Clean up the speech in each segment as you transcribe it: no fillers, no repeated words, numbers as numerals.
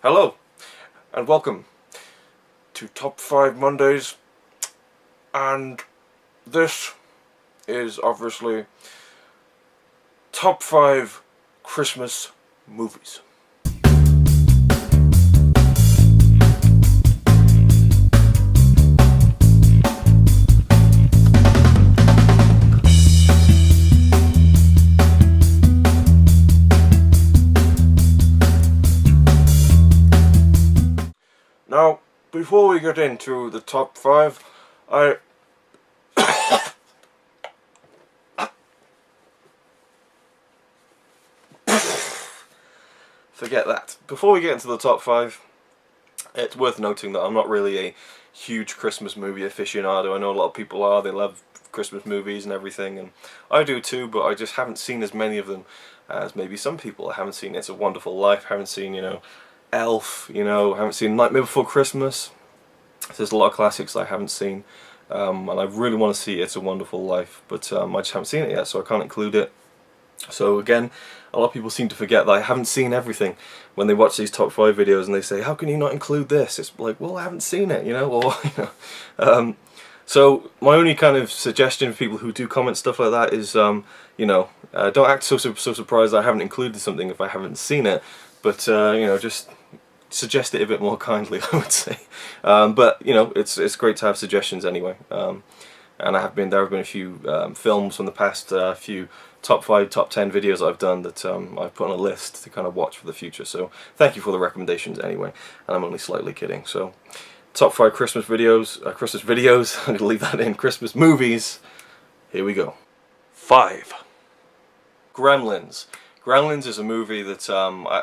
Hello, and welcome to Top 5 Mondays, and this is obviously Top 5 Christmas Movies. Now, before we get into the top 5, forget that. Before we get into the top 5, it's worth noting that I'm not really a huge Christmas movie aficionado. I know a lot of people are, they love Christmas movies and everything, and I do too, but I just haven't seen as many of them as maybe some people. I haven't seen It's a Wonderful Life, haven't seen, Elf, haven't seen Nightmare Before Christmas. There's a lot of classics I haven't seen, and I really want to see It's a Wonderful Life, but I just haven't seen it yet, so I can't include it. So again, a lot of people seem to forget that I haven't seen everything when they watch these top 5 videos and they say, how can you not include this? It's like, well, I haven't seen it, or, so my only kind of suggestion for people who do comment stuff like that is, don't act so surprised that I haven't included something if I haven't seen it, but, just suggest it a bit more kindly, I would say. But it's great to have suggestions anyway. And there have been a few films from the past few top 5, top 10 videos I've done that I've put on a list to kind of watch for the future. So thank you for the recommendations anyway. And I'm only slightly kidding. So top 5 Christmas videos. I'm going to leave that in. Christmas movies. Here we go. 5. Gremlins. Gremlins is a movie that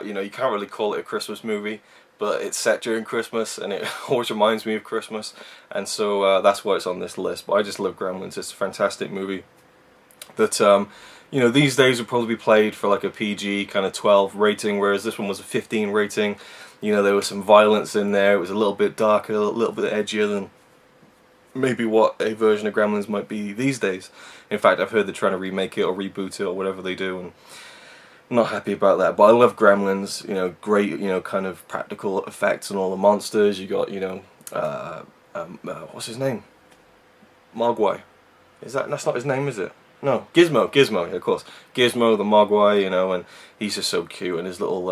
you can't really call it a Christmas movie, but it's set during Christmas and it always reminds me of Christmas, and so that's why it's on this list. But I just love Gremlins. It's a fantastic movie that these days would probably be played for like a PG kind of 12 rating, whereas this one was a 15 rating. There was some violence in there. It was a little bit darker, a little bit edgier than maybe what a version of Gremlins might be these days. In fact, I've heard they're trying to remake it or reboot it or whatever they do, and I'm not happy about that. But I love Gremlins. Great, kind of practical effects and all the monsters. You got, what's his name? Mogwai. That's not his name, is it? No, Gizmo, yeah, of course. Gizmo, the Mogwai, and he's just so cute, and his little,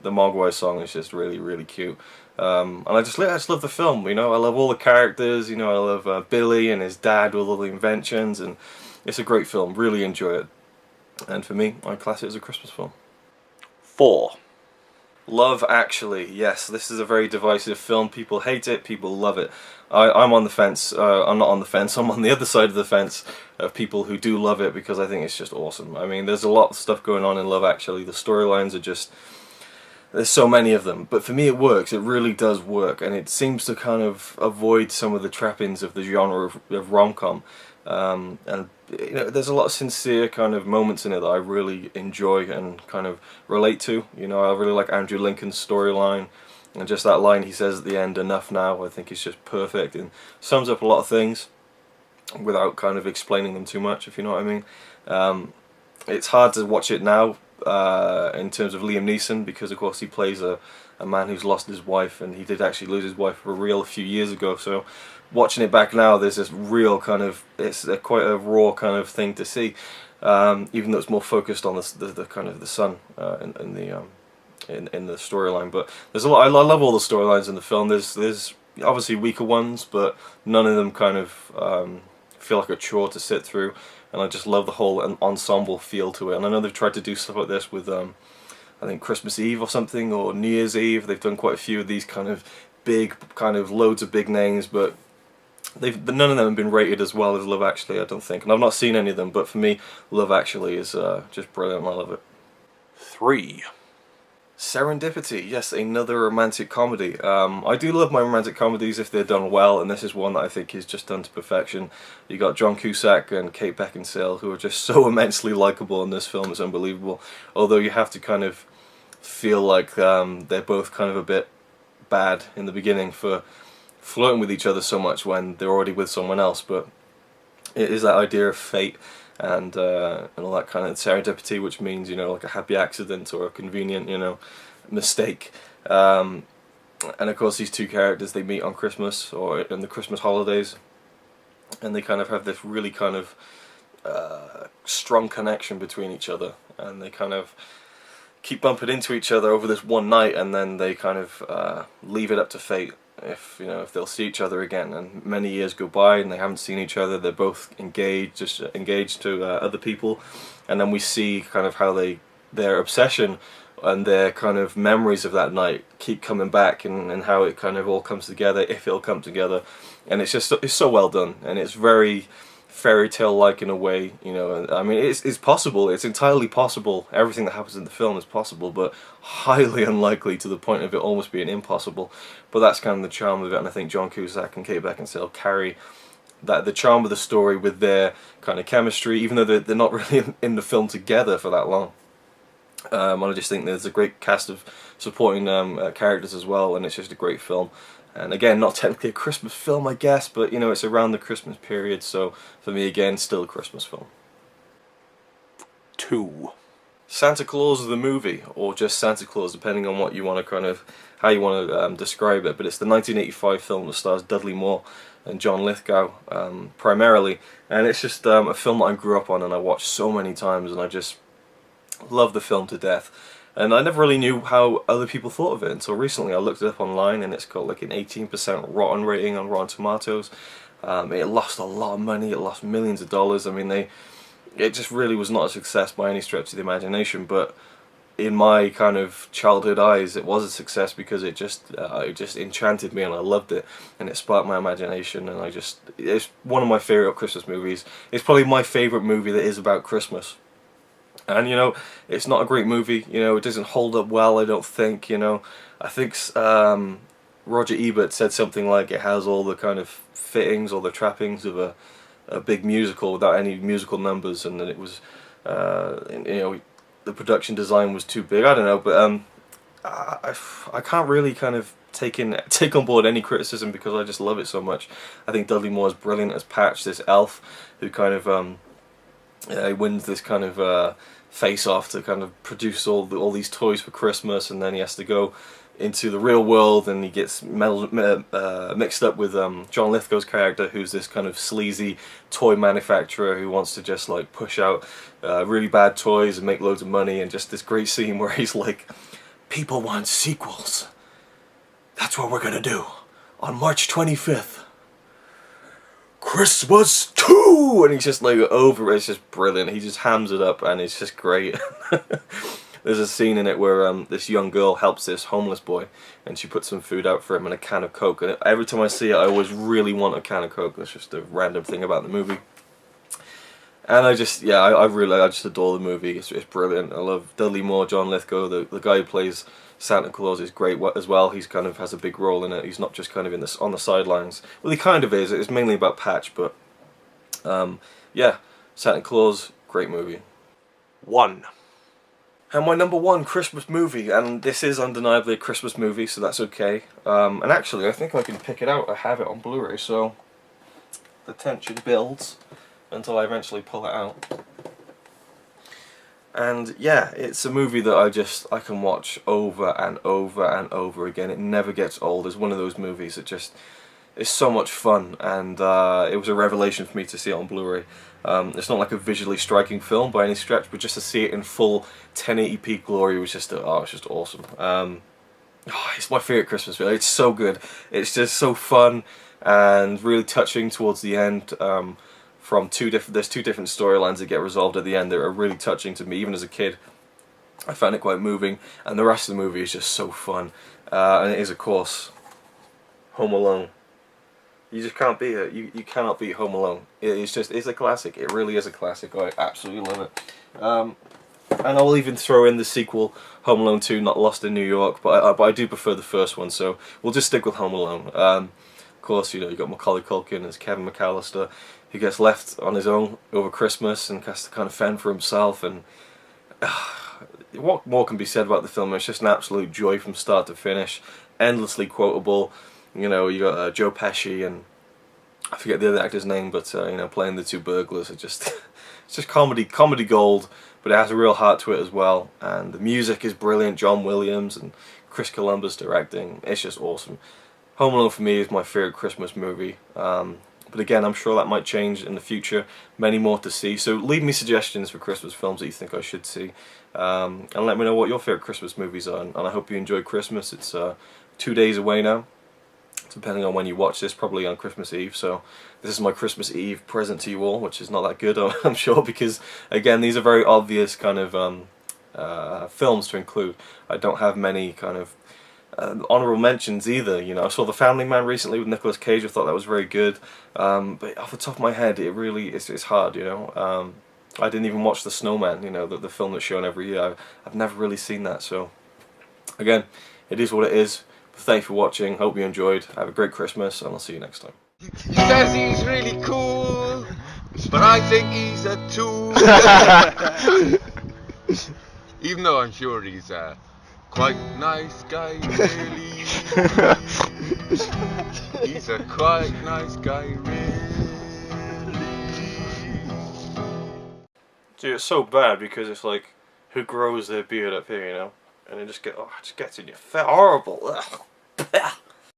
the Mogwai song is just really, really cute. And I just love the film, I love all the characters, I love Billy and his dad with all the inventions, and it's a great film, really enjoy it. And for me, I class it as a Christmas film. 4. Love Actually. Yes, this is a very divisive film. People hate it, people love it. I'm on the fence. I'm not on the fence, I'm on the other side of the fence of people who do love it because I think it's just awesome. I mean, there's a lot of stuff going on in Love Actually. The storylines are just... there's so many of them. But for me it works. It really does work. And it seems to kind of avoid some of the trappings of the genre of rom-com. And there's a lot of sincere kind of moments in it that I really enjoy and kind of relate to. I really like Andrew Lincoln's storyline, and just that line he says at the end, "Enough now," I think is just perfect and sums up a lot of things without kind of explaining them too much, if you know what I mean. It's hard to watch it now in terms of Liam Neeson, because of course he plays a man who's lost his wife, and he did actually lose his wife for real a few years ago, so watching it back now, there's this real kind of, it's quite a raw kind of thing to see, even though it's more focused on the kind of the son in the storyline. But there's a lot. I love all the storylines in the film. There's obviously weaker ones, but none of them kind of feel like a chore to sit through, and I just love the whole ensemble feel to it. And I know they've tried to do stuff like this with I think Christmas Eve or something, or New Year's Eve. They've done quite a few of these kind of big, kind of loads of big names, but none of them have been rated as well as Love Actually, I don't think. And I've not seen any of them, but for me, Love Actually is just brilliant. I love it. 3. Serendipity, yes, another romantic comedy. I do love my romantic comedies if they're done well, and this is one that I think is just done to perfection. You got John Cusack and Kate Beckinsale, who are just so immensely likable in this film, it's unbelievable. Although you have to kind of feel like they're both kind of a bit bad in the beginning for flirting with each other so much when they're already with someone else, but it is that idea of fate and all that kind of serendipity, which means, you know, like a happy accident or a convenient, you know, mistake. And of course these two characters, they meet on Christmas or in the Christmas holidays, and they kind of have this really kind of strong connection between each other, and they kind of keep bumping into each other over this one night, and then they kind of leave it up to fate if, you know, if they'll see each other again. And many years go by and they haven't seen each other. They're both engaged to other people, and then we see kind of how their obsession and their kind of memories of that night keep coming back, and how it kind of all comes together, if it'll come together. And it's so well done, and it's very fairy tale like in a way, you know. I mean, it's possible, it's entirely possible, everything that happens in the film is possible, but highly unlikely to the point of it almost being impossible. But that's kind of the charm of it, and I think John Cusack and Kate Beckinsale carry the charm of the story with their kind of chemistry, even though they're not really in the film together for that long. I just think there's a great cast of supporting characters as well, and it's just a great film. And again, not technically a Christmas film, I guess, but you know, it's around the Christmas period, so for me, again, still a Christmas film. 2. Santa Claus the movie, or just Santa Claus, depending on what you want to kind of, how you want to describe it. But it's the 1985 film that stars Dudley Moore and John Lithgow primarily, and it's just a film that I grew up on and I watched so many times, and I just love the film to death. And I never really knew how other people thought of it until recently. I looked it up online, and it's got like an 18% rotten rating on Rotten Tomatoes. It lost a lot of money, it lost millions of dollars. I mean, it just really was not a success by any stretch of the imagination, but in my kind of childhood eyes, it was a success because it just enchanted me, and I loved it, and it sparked my imagination, and it's one of my favourite Christmas movies. It's probably my favourite movie that is about Christmas. And, you know, it's not a great movie, you know, it doesn't hold up well, I don't think, you know. I think Roger Ebert said something like it has all the kind of fittings, all the trappings of a big musical without any musical numbers, and that it was, you know, the production design was too big. I don't know, but I can't really kind of take on board any criticism because I just love it so much. I think Dudley Moore is brilliant as Patch, this elf who kind of he wins this kind of face-off to kind of produce all these toys for Christmas, and then he has to go into the real world, and he gets mixed up with John Lithgow's character, who's this kind of sleazy toy manufacturer who wants to just like push out really bad toys and make loads of money. And just this great scene where he's like, "People want sequels. That's what we're gonna do on March 25th. Christmas 2!" And he's just like it's just brilliant. He just hams it up, and it's just great. There's a scene in it where this young girl helps this homeless boy, and she puts some food out for him and a can of Coke. And every time I see it, I always really want a can of Coke. That's just a random thing about the movie. And I just adore the movie. It's brilliant. I love Dudley Moore, John Lithgow, the guy who plays Santa Claus is great as well. He's kind of has a big role in it. He's not just kind of on the sidelines. Well, he kind of is. It's mainly about Patch, but yeah, Santa Claus, great movie. 1. And my number 1 Christmas movie, and this is undeniably a Christmas movie, so that's okay. And actually, I think I can pick it out. I have it on Blu-ray, so the tension builds until I eventually pull it out. And yeah, it's a movie that I can watch over and over and over again. It never gets old. It's one of those movies that just is so much fun, and it was a revelation for me to see it on Blu-ray. It's not like a visually striking film by any stretch, but just to see it in full 1080p glory was just it's just awesome. It's my favourite Christmas film. It's so good. It's just so fun and really touching towards the end. There's two different storylines that get resolved at the end that are really touching to me, even as a kid. I found it quite moving, and the rest of the movie is just so fun. And it is, of course, Home Alone. You just can't beat it. You cannot beat Home Alone. It's a classic. It really is a classic. I absolutely love it. And I'll even throw in the sequel, Home Alone 2, Not Lost in New York, but I do prefer the first one, so we'll just stick with Home Alone. Of course, you know, you got Macaulay Culkin as Kevin McAllister, who gets left on his own over Christmas and has to kind of fend for himself, and what more can be said about the film? It's just an absolute joy from start to finish, endlessly quotable. You know, you got Joe Pesci and I forget the other actor's name, but you know, playing the two burglars are just it's just comedy gold, but it has a real heart to it as well. And the music is brilliant. John Williams and Chris Columbus directing. It's just awesome. Home Alone for me is my favorite Christmas movie. But again, I'm sure that might change in the future. Many more to see. So leave me suggestions for Christmas films that you think I should see, and let me know what your favorite Christmas movies are. And I hope you enjoy Christmas. It's 2 days away now, depending on when you watch this, probably on Christmas Eve. So this is my Christmas Eve present to you all, which is not that good, I'm sure, because again, these are very obvious kind of films to include. I don't have many kind of honourable mentions either. You know, I saw The Family Man recently with Nicolas Cage. I thought that was very good, but off the top of my head, it really it's hard. You know, I didn't even watch The Snowman. You know, the film that's shown every year. I've never really seen that. So again, it is what it is. Thanks for watching. Hope you enjoyed. Have a great Christmas, and I'll see you next time. He says he's really cool, but I think he's a tool. Even though I'm sure he's a quite nice guy, really. He's a quite nice guy, really. Dude, it's so bad because it's like, who grows their beard up here, you know? And it just gets in your face. Horrible. Ugh.